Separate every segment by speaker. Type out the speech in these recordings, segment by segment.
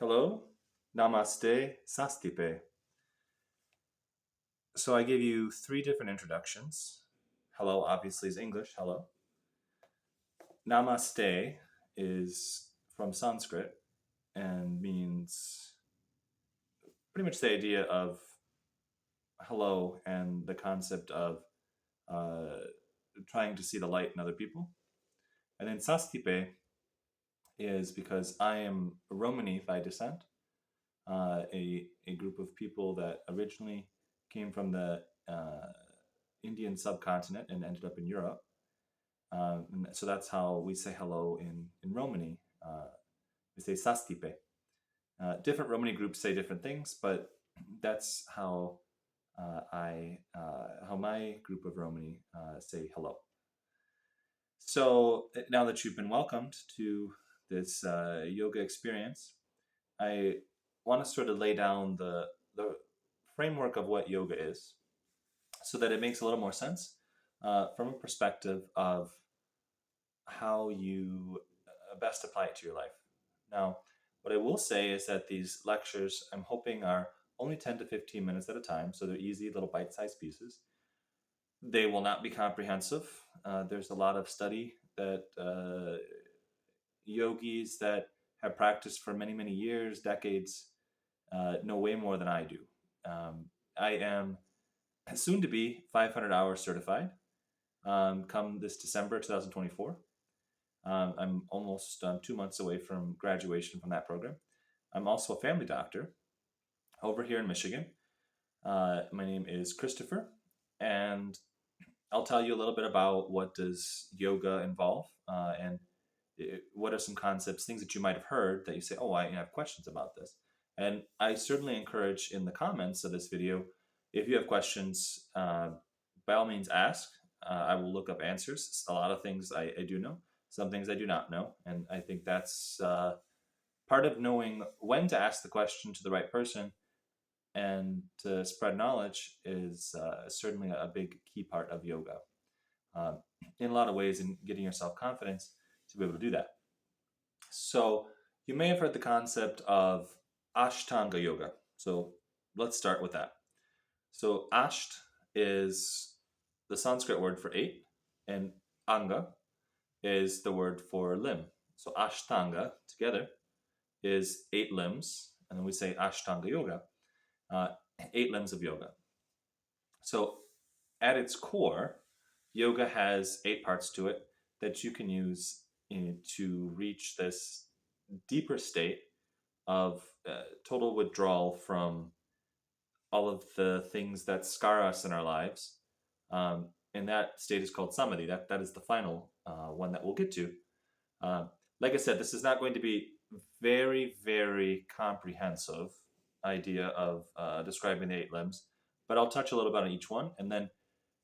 Speaker 1: Hello, namaste, sastipe. So I gave you three different introductions. Hello, obviously, is English, hello. Namaste is from Sanskrit and means pretty much the idea of hello and the concept of uh, trying to see the light in other people. And then sastipe is because I am Romani by descent, a group of people that originally came from the Indian subcontinent and ended up in Europe. And so that's how we say hello in Romani. We say sastipe. Different Romani groups say different things, but that's how how my group of Romani say hello. So now that you've been welcomed to this yoga experience, I want to sort of lay down the framework of what yoga is so that it makes a little more sense from a perspective of how you best apply it to your life. Now, what I will say is that these lectures I'm hoping are only 10 to 15 minutes at a time, so they're easy little bite-sized pieces. They will not be comprehensive. There's a lot of study that yogis that have practiced for many, many years, decades, know way more than I do. I am soon to be 500 hours certified come this December 2024. I'm almost 2 months away from graduation from that program. I'm also a family doctor over here in Michigan. My name is Christopher, and I'll tell you a little bit about what does yoga involve and what are some concepts, things that you might have heard that you say, oh, I have questions about this. And I certainly encourage in the comments of this video, if you have questions, by all means ask. I will look up answers. A lot of things I do know, some things I do not know. And I think that's part of knowing when to ask the question to the right person and to spread knowledge is certainly a big key part of yoga. In a lot of ways, in getting yourself confidence to be able to do that. So you may have heard the concept of Ashtanga Yoga. So let's start with that. So Asht is the Sanskrit word for eight, and Anga is the word for limb. So Ashtanga together is eight limbs, and then we say Ashtanga Yoga, uh, eight limbs of yoga. So at its core, yoga has eight parts to it that you can use to reach this deeper state of total withdrawal from all of the things that scar us in our lives. And that state is called samadhi. That is the final one that we'll get to. Like I said, this is not going to be very, very comprehensive idea of describing the eight limbs, but I'll touch a little bit on each one. And then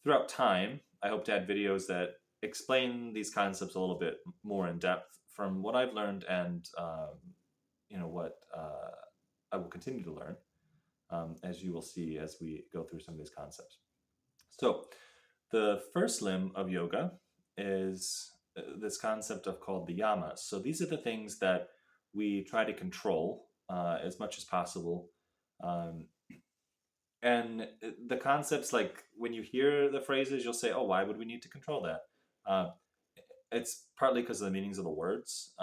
Speaker 1: throughout time, I hope to add videos that explain these concepts a little bit more in depth from what I've learned and what I will continue to learn, as you will see as we go through some of these concepts. So the first limb of yoga is this concept of called the yamas. So these are the things that we try to control as much as possible. And the concepts, like when you hear the phrases, you'll say, oh, why would we need to control that? It's partly because of the meanings of the words.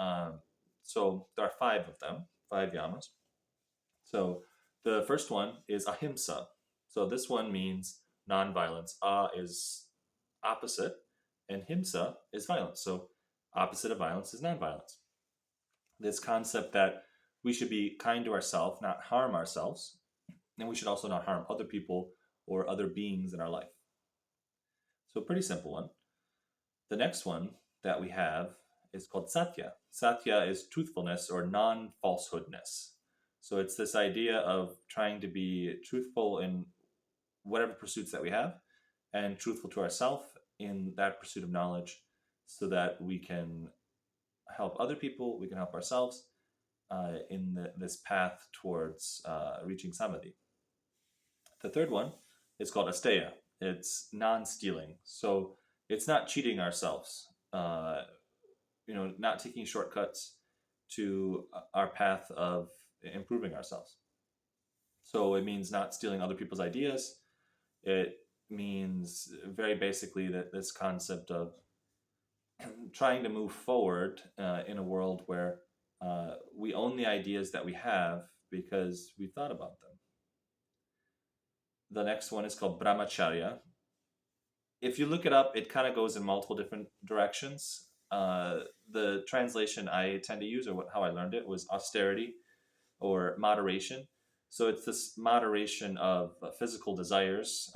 Speaker 1: So there are five of them, five yamas. So the first one is ahimsa. So this one means non-violence. Is opposite, and himsa is violence. So opposite of violence is non-violence. This concept that we should be kind to ourselves, not harm ourselves, and we should also not harm other people or other beings in our life. So pretty simple one. The next one that we have is called satya. Satya is truthfulness or non-falsehoodness. So it's this idea of trying to be truthful in whatever pursuits that we have and truthful to ourselves in that pursuit of knowledge so that we can help other people, we can help ourselves in this path towards reaching samadhi. The third one is called asteya. It's non-stealing. So it's not cheating ourselves, not taking shortcuts to our path of improving ourselves. So it means not stealing other people's ideas. It means very basically that this concept of trying to move forward in a world where we own the ideas that we have because we thought about them. The next one is called brahmacharya. If you look it up, it kind of goes in multiple different directions. The translation I tend to use, or how I learned it, was austerity or moderation. So it's this moderation of physical desires,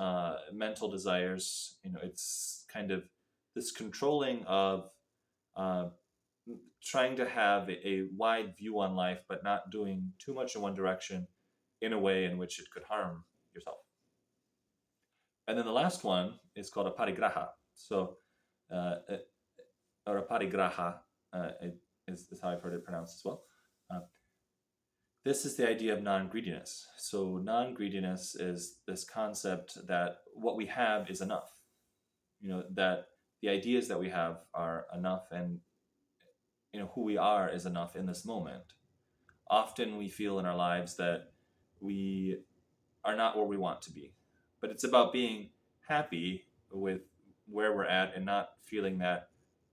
Speaker 1: mental desires. It's kind of this controlling of uh, trying to have a wide view on life, but not doing too much in one direction in a way in which it could harm yourself. And then the last one is called a parigraha. So, or a parigraha is how I've heard it pronounced as well. Uh, this is the idea of non-greediness. So non-greediness is this concept that what we have is enough. That the ideas that we have are enough, and who we are is enough in this moment. Often we feel in our lives that we are not where we want to be, but it's about being happy with where we're at and not feeling that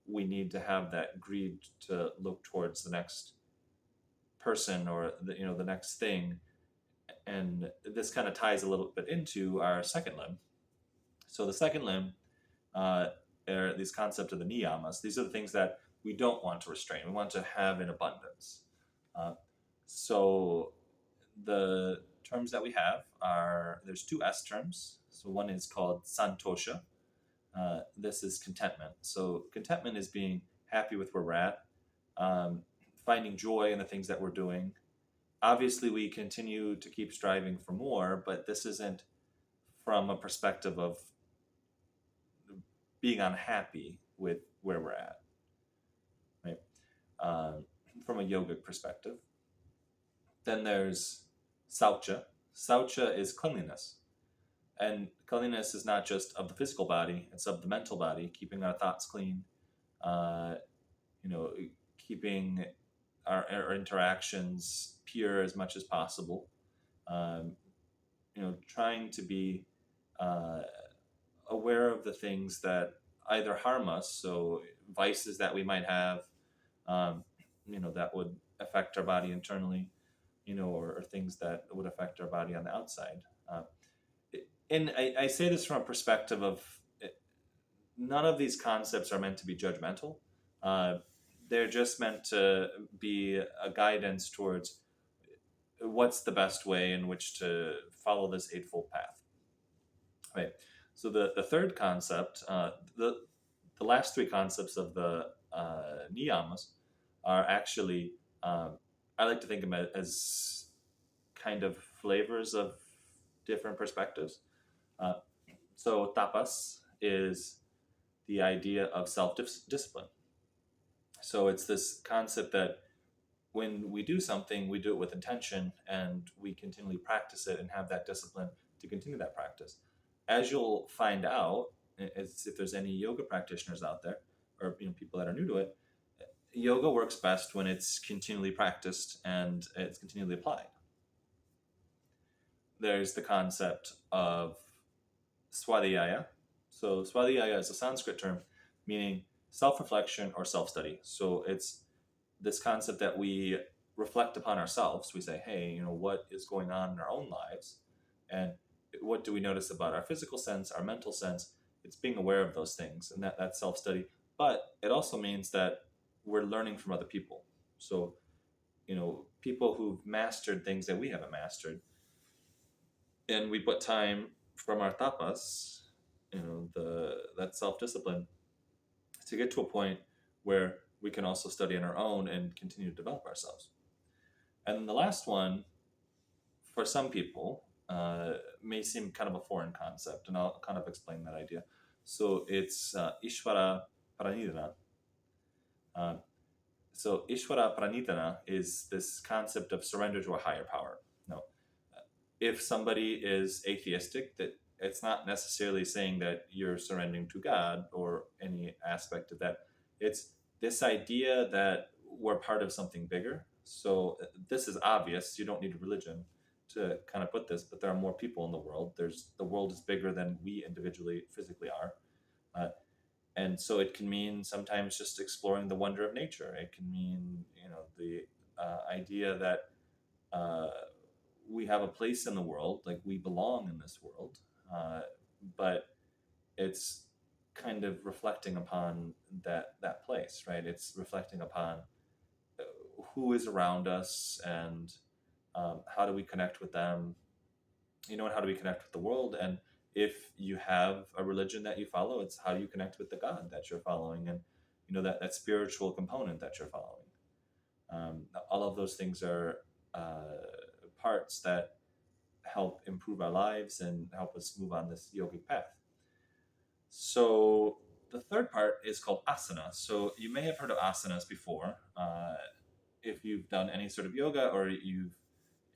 Speaker 1: we need to have that greed to look towards the next person or the next thing. And this kind of ties a little bit into our second limb. So the second limb are these concepts of the niyamas. These are the things that we don't want to restrain. We want to have in abundance. So the terms that we have there's two S terms. So one is called santosha. This is contentment. So contentment is being happy with where we're at, finding joy in the things that we're doing. Obviously, we continue to keep striving for more, but this isn't from a perspective of being unhappy with where we're at, right? From a yogic perspective. Then there's saucha. Saucha is cleanliness. And cleanliness is not just of the physical body, it's of the mental body, keeping our thoughts clean, keeping our interactions pure as much as possible, trying to be aware of the things that either harm us, so vices that we might have, that would affect our body internally, or things that would affect our body on the outside. And I say this from a perspective of none of these concepts are meant to be judgmental. They're just meant to be a guidance towards what's the best way in which to follow this Eightfold Path. Right. So the third concept, the last three concepts of the niyamas are actually, I like to think of them as kind of flavors of different perspectives. So tapas is the idea of self-discipline. So it's this concept that when we do something, we do it with intention and we continually practice it and have that discipline to continue that practice. As you'll find out, as if there's any yoga practitioners out there or people that are new to it, yoga works best when it's continually practiced and it's continually applied. There's the concept of swadhyaya. So swadhyaya is a Sanskrit term meaning self-reflection or self-study. So it's this concept that we reflect upon ourselves. We say, hey, what is going on in our own lives? And what do we notice about our physical sense, our mental sense? It's being aware of those things, and that's self-study. But it also means that we're learning from other people. So, people who've mastered things that we haven't mastered. And we put time from our tapas, that self-discipline, to get to a point where we can also study on our own and continue to develop ourselves. And then the last one, for some people, may seem kind of a foreign concept, and I'll kind of explain that idea. So it's Ishvara Pranidhana. So Ishvara Pranidhana is this concept of surrender to a higher power. Now, if somebody is atheistic, that it's not necessarily saying that you're surrendering to God or any aspect of that. It's this idea that we're part of something bigger. So this is obvious. You don't need a religion to kind of put this, but there are more people in the world. The world is bigger than we individually physically are. Uh, and so it can mean sometimes just exploring the wonder of nature. It can mean, the idea that uh, we have a place in the world, like we belong in this world, uh, but it's kind of reflecting upon that place, right? It's reflecting upon uh, who is around us, and how do we connect with them, and how do we connect with the world. And if you have a religion that you follow, it's how do you connect with the God that you're following, and that spiritual component that you're following. All of those things are parts that help improve our lives and help us move on this yogic path. So the third part is called asana. So you may have heard of asanas before. If you've done any sort of yoga, or you've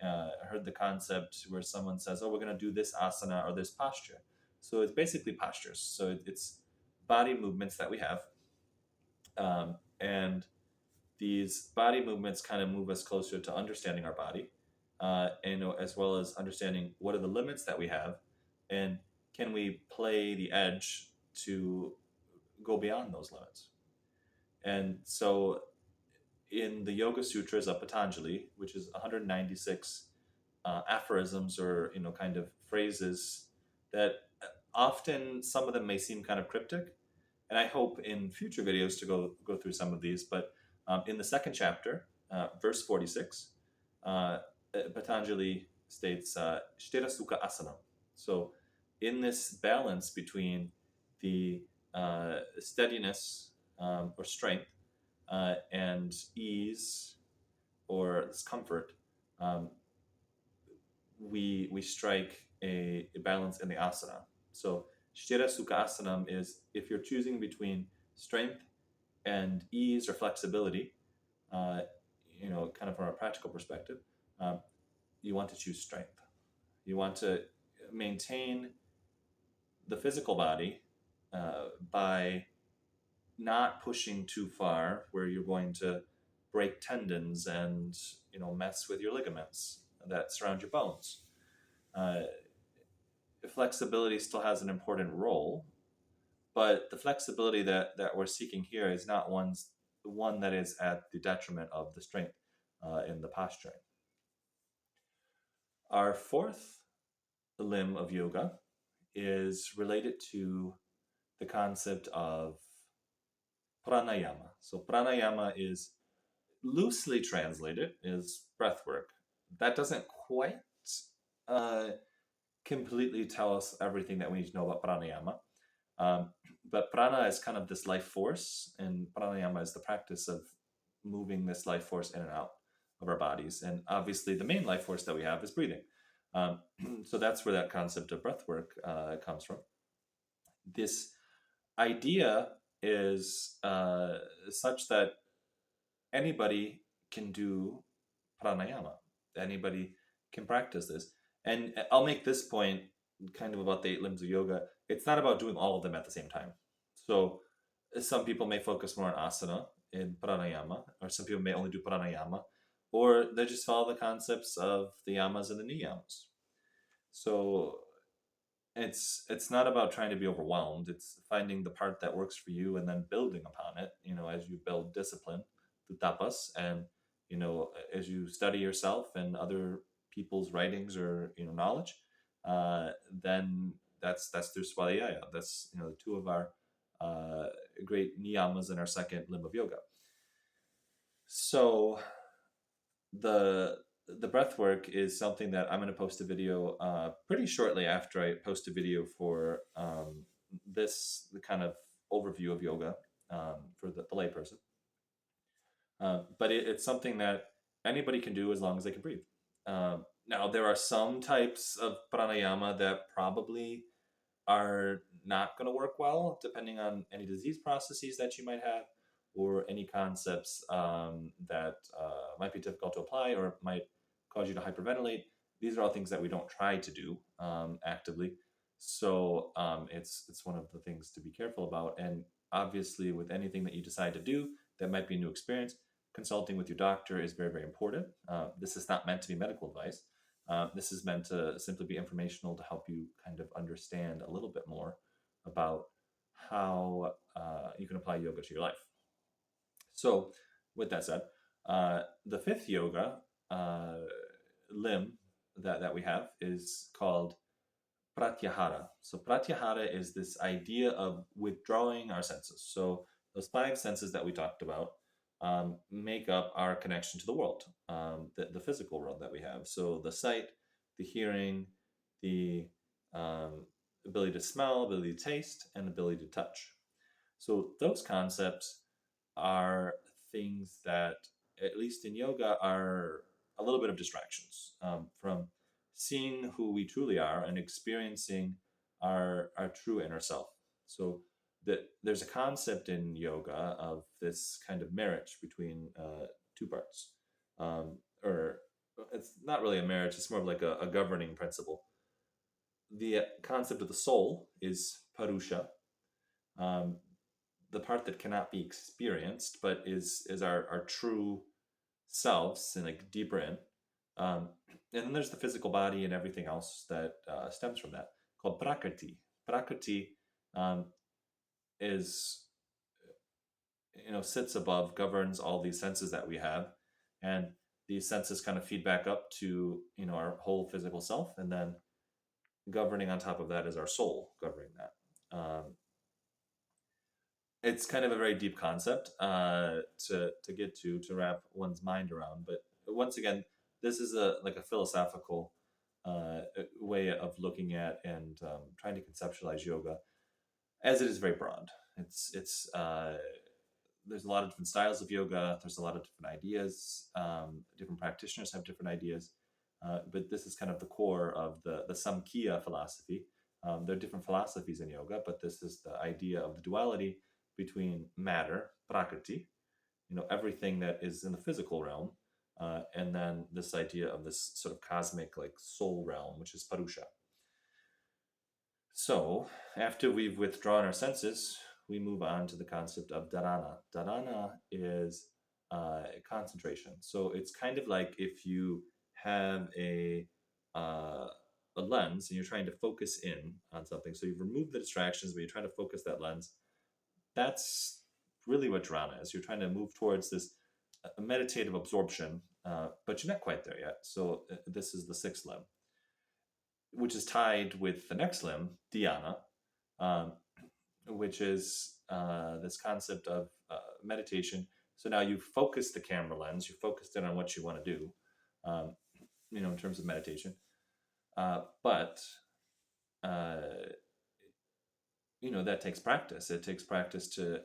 Speaker 1: heard the concept where someone says, "Oh, we're going to do this asana or this posture." So it's basically postures. So it's body movements that we have, and these body movements kind of move us closer to understanding our body, and as well as understanding what are the limits that we have, and can we play the edge to go beyond those limits. And so in the Yoga Sutras of Patanjali, which is 196 aphorisms, or kind of phrases that often some of them may seem kind of cryptic, and I hope in future videos to go through some of these. But in the second chapter, verse 46, Patanjali states Sthira Sukha Asana. So in this balance between the steadiness, or strength, and ease or discomfort, um, we strike a balance in the asana. So Sthira Sukha Asanam is if you're choosing between strength and ease or flexibility, uh, kind of from a practical perspective, um, you want to choose strength. You want to maintain the physical body by not pushing too far where you're going to break tendons and mess with your ligaments that surround your bones. Uh, Flexibility still has an important role, but the flexibility that we're seeking here is not one that is at the detriment of the strength in the posturing. Our fourth limb of yoga is related to the concept of pranayama. So pranayama is loosely translated is breath work. That doesn't quite uh, completely tell us everything that we need to know about pranayama. But prana is kind of this life force, and pranayama is the practice of moving this life force in and out of our bodies. And obviously, the main life force that we have is breathing. So that's where that concept of breath work comes from. This idea is such that anybody can do pranayama. Anybody can practice this. And I'll make this point kind of about the 8 limbs of yoga. It's not about doing all of them at the same time. So some people may focus more on asana in pranayama, or some people may only do pranayama, or they just follow the concepts of the yamas and the niyamas. So it's not about trying to be overwhelmed. It's finding the part that works for you and then building upon it, as you build discipline through tapas, and as you study yourself and other people's writings or knowledge, then that's through swadhyaya. That's the two of our uh, great niyamas in our second limb of yoga. So the the breath work is something that I'm going to post a video pretty shortly after I post a video for the kind of overview of yoga for the layperson. But it's something that anybody can do as long as they can breathe. Now, there are some types of pranayama that probably are not going to work well, depending on any disease processes that you might have, or any concepts that might be difficult to apply or might cause you to hyperventilate. These are all things that we don't try to do actively. So it's one of the things to be careful about. And obviously, with anything that you decide to do, that might be a new experience. consulting with your doctor is very, very important. This is not meant to be medical advice. This is meant to simply be informational to help you kind of understand a little bit more about how you can apply yoga to your life. So, with that said, the fifth yoga limb that we have is called pratyahara. So pratyahara is this idea of withdrawing our senses. So those five senses that we talked about make up our connection to the world, the physical world that we have. So the sight, the hearing, the ability to smell, ability to taste, and ability to touch. So those concepts are things that, at least in yoga, are a little bit of distractions from seeing who we truly are and experiencing our true inner self. So there's a concept in yoga of this kind of marriage between two parts. Or it's not really a marriage, it's more of like a governing principle. The concept of the soul is parusha, the part that cannot be experienced, but is our true selves and like deeper in. And then there's the physical body and everything else that stems from that, called prakriti. Prakriti is, sits above, governs all these senses that we have, and these senses kind of feed back up to our whole physical self, and then governing on top of that is our soul governing that. It's kind of a very deep concept to get to wrap one's mind around. But once again, this is a philosophical way of looking at and trying to conceptualize yoga, as it is very broad. It's there's a lot of different styles of yoga. There's a lot of different ideas. Different practitioners have different ideas, but this is kind of the core of the Samkhya philosophy. There are different philosophies in yoga, but this is the idea of the duality between matter, prakriti, everything that is in the physical realm, and then this idea of this sort of cosmic, like, soul realm, which is parusha. So after we've withdrawn our senses, we move on to the concept of dharana. Dharana is concentration. So it's kind of like if you have a lens and you're trying to focus in on something. So you've removed the distractions, but you're trying to focus that lens. That's really what dharana is. You're trying to move towards this meditative absorption, but you're not quite there yet. So this is the sixth limb, which is tied with the next limb, dhyana, which is this concept of meditation. So now you've focused the camera lens, you focused in on what you want to do, in terms of meditation. But that takes practice. It takes practice to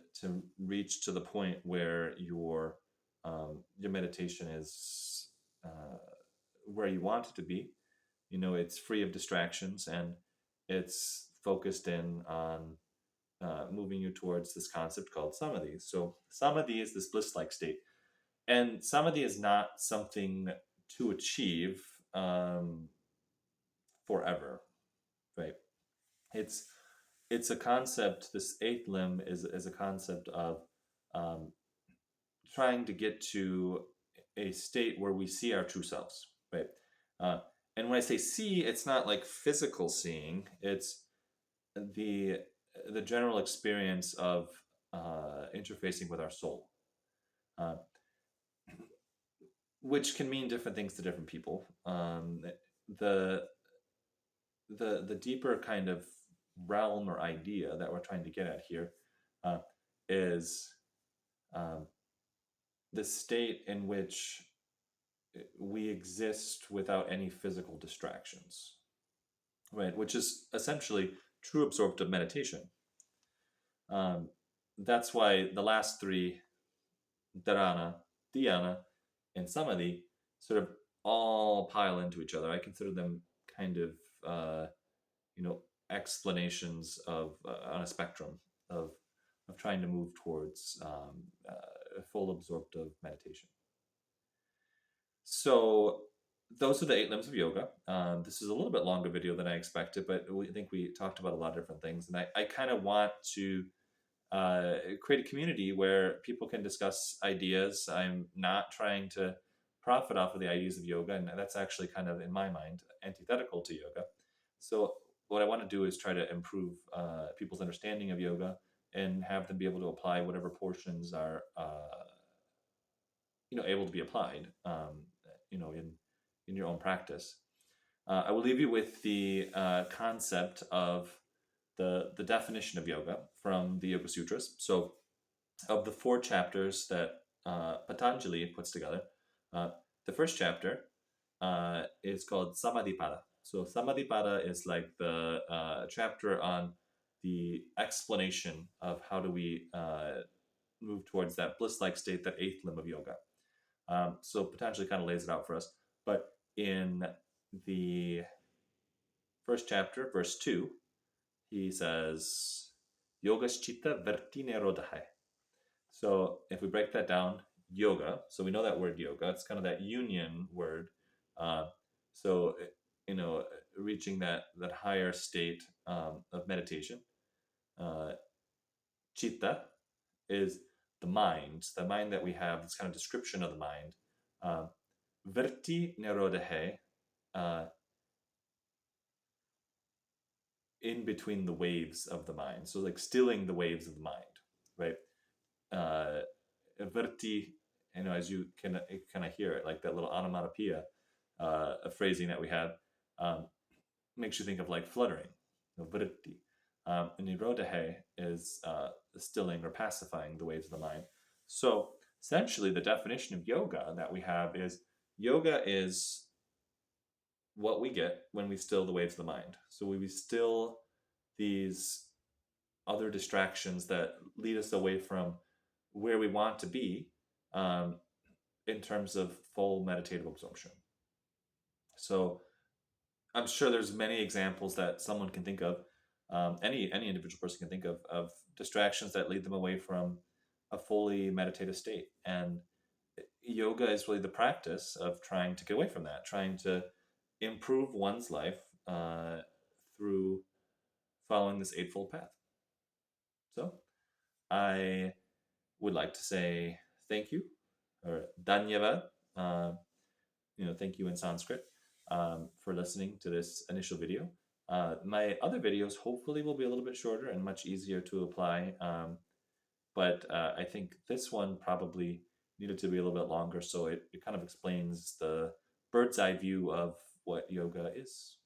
Speaker 1: reach to the point where your meditation is where you want it to be. It's free of distractions and it's focused in on moving you towards this concept called samadhi. So samadhi is this bliss-like state, and samadhi is not something to achieve forever, right? It's a concept. This eighth limb is a concept of trying to get to a state where we see our true selves, right? And when I say see, it's not like physical seeing. It's the general experience of interfacing with our soul, which can mean different things to different people. The deeper kind of realm or idea that we're trying to get at here is the state in which we exist without any physical distractions, right? Which is essentially true absorptive meditation. That's why the last three, dharana, dhyana, and samadhi, sort of all pile into each other. I consider them kind of, explanations of on a spectrum of trying to move towards a full absorptive meditation. So those are the 8 limbs of yoga. This is a little bit longer video than I expected, but I think we talked about a lot of different things, and I kind of want to create a community where people can discuss ideas. I'm not trying to profit off of the ideas of yoga, and that's actually kind of, in my mind, antithetical to yoga. So, what I want to do is try to improve people's understanding of yoga and have them be able to apply whatever portions are, able to be applied, in your own practice. I will leave you with the concept of the definition of yoga from the Yoga Sutras. So, of the four chapters that Patanjali puts together, uh, the first chapter is called Samadhipada. So, Samadhipada is like the chapter on the explanation of how do we move towards that bliss-like state, that eighth limb of yoga. So Patanjali kind of lays it out for us. But in the first chapter, verse 2, he says, Yogaschita verti nirodhai. So if we break that down, yoga, so we know that word yoga, it's kind of that union word. Uh, so, reaching that higher state of meditation. Chitta is the mind that we have, this kind of description of the mind. Verti nirodhe, uh, in between the waves of the mind. So like stilling the waves of the mind, right? Uh, Verti, as you can kind of hear it, like that little onomatopoeia, a phrasing that we have, um, makes you think of like fluttering, Verti. And nirodhe is stilling or pacifying the waves of the mind. So essentially, the definition of yoga that we have is yoga is what we get when we still the waves of the mind. So we still these other distractions that lead us away from where we want to be, um, in terms of full meditative absorption. So I'm sure there's many examples that someone can think of, any individual person can think of distractions that lead them away from a fully meditative state. And yoga is really the practice of trying to get away from that, trying to improve one's life through following this eightfold path. So I would like to say thank you, or dhanyavad, thank you in Sanskrit, for listening to this initial video. My other videos hopefully will be a little bit shorter and much easier to apply, but I think this one probably needed to be a little bit longer, so it kind of explains the bird's eye view of what yoga is.